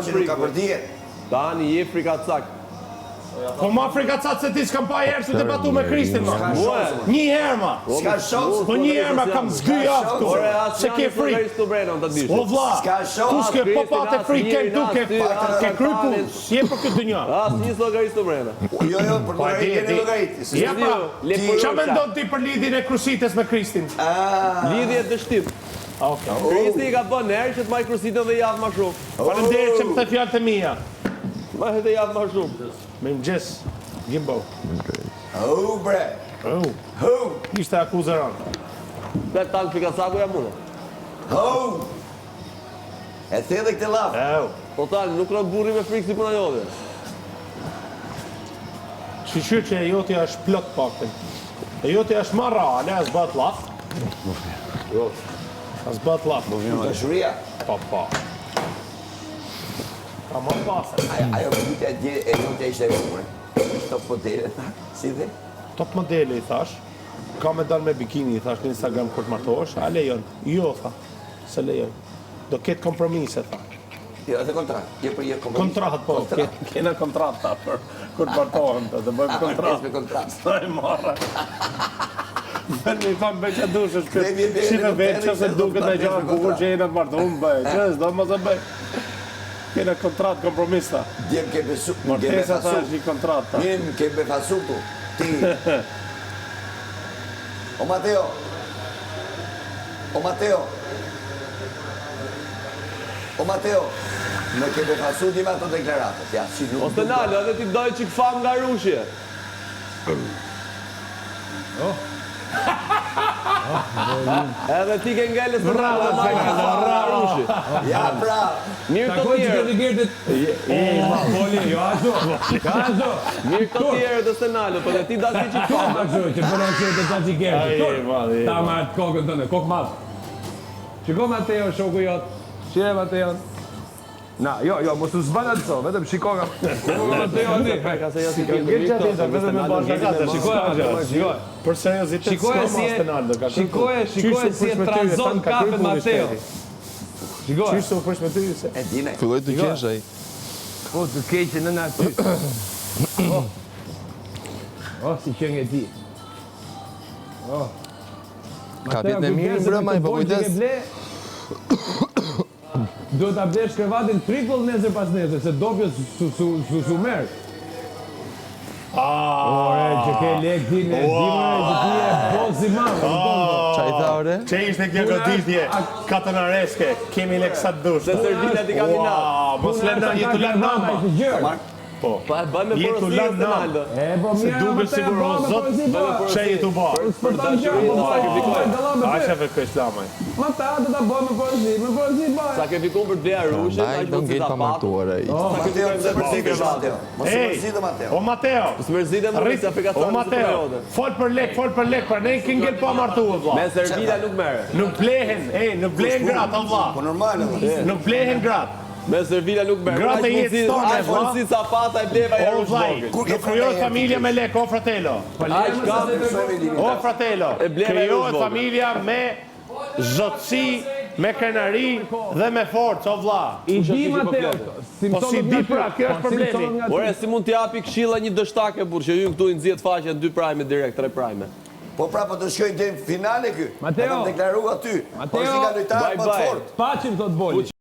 që nuk ka për dijet. Tani je frikacak. Po ma frikacak se ti s'kam pa herë se debatu me Kristin, ma. Një herë, ma. S'ka shans. Po një herë, ma, kam zgyj aftu. Se ke frikë. O vla, tu s'ke po pa të frikë, ke du, ke kry punë. Si e për këtë dënja. As një llogarisë të brenda. Jo, për llogaritë e llogaritë. Ja pra, qa mendon ti për lidhjen e Krusitës me Kristin? Lidhje dështim. Kristi i ka bën herë që të marrë Krusitën dhe javë më shumë. Faleminderit që më the fjalët e mia. Ma edhe javë më shumë. Mirëmëngjes, Gimbo. Oh, bre. Oh. Ishte akuzeron. Këtë tanë frikacaku jam unë. Oh. E the edhe këtë lafë. Total, nuk rënë burri me frikë si puna jote. Shqyqyr që e jotja është plot pakten. E jotja është marra, ale as bat laf. Jo. As bat laf. Dashuria. Pa. Ka më pasë. Ajo vite e jotja ishte vëmure. Top modele, si dhe? Top modele, i thash. Ka me dal me bikini, i thash në Instagram kur të martohesh. A lejon? Jo, tha. Se lejon. Do ketë kompromise, tha. Jo, edhe kontrat. Je për je kompromis. Kontrat, po. Kena kontrat, ta, për kur të martohen, të bëjmë kontrat. Me kontrat. Sa e marra. Vërë i thamë beqa dushë, shqipe vetë që se duke të gjanë kukur që jena të martohen, bëj. Qës, do më të bëj. Kena kontrat, kompromista. Djem ke besu. Martesa ta është i kontrat, ta. Djem ke befasutu. Ti. O Mateo. O Mateo. O Mateo. Në ke befasuti me ato deklaratët. Ja, si nuk. O Stenalo, edhe ti doj që këfam nga rushje. Edhe ti ke ngellës për rrë dhe nga rushje. Ja, pra. Mirë të tjerë. Mirë të tjerë dhe Stenalo, për dhe ti da si që këfam. Ta marrë kokën tënde, kokë madhë. Shiko Mateo, shoku jotë. Shire Mateo. Na, jo, mos u zbana të so, vetëm shiko nga. Mateo ati. Për seriozitet s'ka ma Stenaldo. Shikoje si e tranzon kafe Mateo. Shikoje. Qysh se u përsh me ty se? E dine. Filloj të kesh ai. O, të keqe në naty. O, si qëngë e ti. O. Kapjet në mirë mbrëmaj, po kujdes. Do t'a blesh krevatin triple nesër pas nesër, se dopjo su merë. Ore, që ke lek ti në dimëre, që ti e bolë si mamë. Qa i tha ore? Që ishte kjo goditje, katënareske, kemi lek sa të dush. Se servila ti ka minat. Mos lëna, jetu lënë nama. Po, Pa, bëj me jetu porosi lënë nama. Stenaldo. Po Se duke sigur o zot, që jetu ba. Për dashuri të sakrifikohet. Asha ve kësh lamaj. Ma ta do t'a bëj me porosi bëj. Sakrifikuar për bleja rushje, Ai aq do mund të ngel ta pa patë. martuar ai. Mateo, pse përzihesh Mateo? Mos e përzihet Mateo. O Mateo, Së mërzite më rrisë o Mateo, fol për lek, pra ne kin ngel pa martuar vlla. Me servila nuk mere. Nuk blehen gratë, o vlla. Po normal. Nuk blehen gratë. Me servila nuk mere. Gratë e jetës tonë, Aq mundsi sa pata e bleva ja O rush vllai, vogël. nuk krijohet familja me lek, o fratello. Aq ka O fratello, E bleva e krijohet vogël. familja me zotësi, me krenari dhe me forcë, o vlla. I di Mateo. Po si di pra, kjo është problemi. Ore, si mund t'japi këshilla një dështake burr, që ju këtu i nxjiet faqe 2 prime direkt, 3 prime. Po pra, po të shkojnë deri në finale ky. Mateo. Kam deklaruar aty. Po si ka lojtar më të fortë. Paqim thot boli.